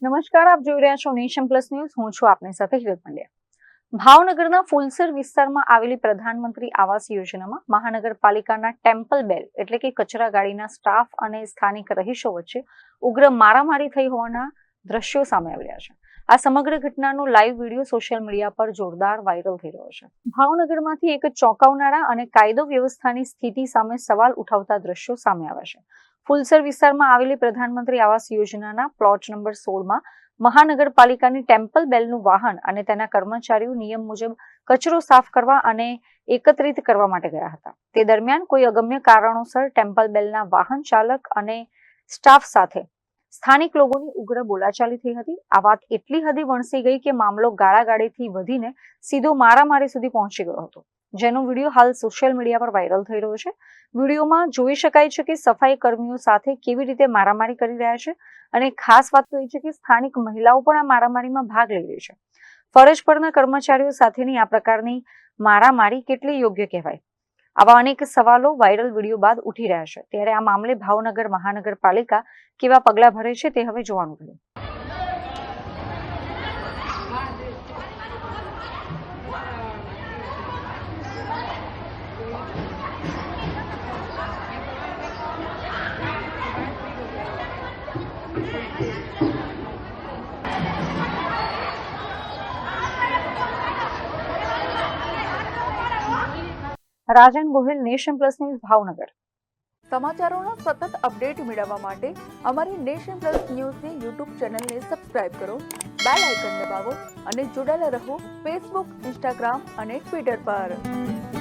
નમસ્કાર, આપ જોઈ રહ્યા છો નેશન પ્લસ ન્યૂઝ. હું છું આપની સાથે હિરલ પંડ્યા. ભાવનગરના ફુલસર વિસ્તારમાં આવેલી પ્રધાનમંત્રી આવાસ યોજનામાં મહાનગરપાલિકાના ટેમ્પલ બેલ એટલે કે કચરા ગાડીના સ્ટાફ અને સ્થાનિક રહીશો વચ્ચે ઉગ્ર મારામારી થઈ હોવાના દ્રશ્યો સામે આવી રહ્યા છે. આ સમગ્ર ઘટનાનો લાઈવ વિડીયો સોશિયલ મીડિયા પર જોરદાર વાયરલ થઈ રહ્યો છે. ભાવનગરમાંથી એક ચોંકાવનારા અને કાયદો વ્યવસ્થાની સ્થિતિ સામે સવાલ ઉઠાવતા દ્રશ્યો સામે આવ્યા છે. ફુલસર વિસ્તારમાં આવેલી પ્રધાનમંત્રી આવાસ યોજનાના પ્લોટ નંબર 16માં મહાનગરપાલિકાની ટેમ્પલ બેલનું વાહન અને તેના કર્મચારીઓ નિયમ મુજબ કચરો સાફ કરવા અને એકત્રિત કરવા માટે ગયા હતા. તે દરમિયાન કોઈ અગમ્ય કારણોસર ટેમ્પલ બેલના વાહન ચાલક અને સ્ટાફ સાથે સ્થાનિક લોકોની ઉગ્ર બોલાચાલી થઈ હતી. આ વાત એટલી હદે વણસી ગઈ કે મામલો ગાળાગાળીથી વધીને સીધો મારામારી સુધી પહોંચી ગયો હતો, જેનો વિડીયો હાલ સોશિયલ મીડિયા પર વાયરલ થઈ રહ્યો છે. વિડીયોમાં જોઈ શકાય છે કે સફાઈ કર્મીઓ સાથે કેવી રીતે મારામારી કરી રહ્યા છે અને ખાસ વાત તો એ છે કે સ્થાનિક મહિલાઓ પણ આ મારામારીમાં ભાગ લઈ રહી છે. ફરજ પરના કર્મચારીઓ સાથેની આ પ્રકારની મારામારી કેટલી યોગ્ય કહેવાય? આવા અનેક સવાલો વાયરલ વિડીયો બાદ ઉઠી રહ્યા છે. ત્યારે આ મામલે ભાવનગર મહાનગરપાલિકા કેવા પગલાં ભરે છે તે હવે જોવાનું રહ્યું. Rajan Gohil, Nation Plus News, Bhavnagar. સમાચારોનો સતત અપડેટ મેળવવા માટે અમારી નેશન પ્લસ ન્યૂઝની યુટ્યુબ ચેનલને સબસ્ક્રાઇબ કરો, બેલ આઇકન દબાવો અને જોડાયેલા રહો ફેસબુક, ઇન્સ્ટાગ્રામ અને ટ્વિટર પર.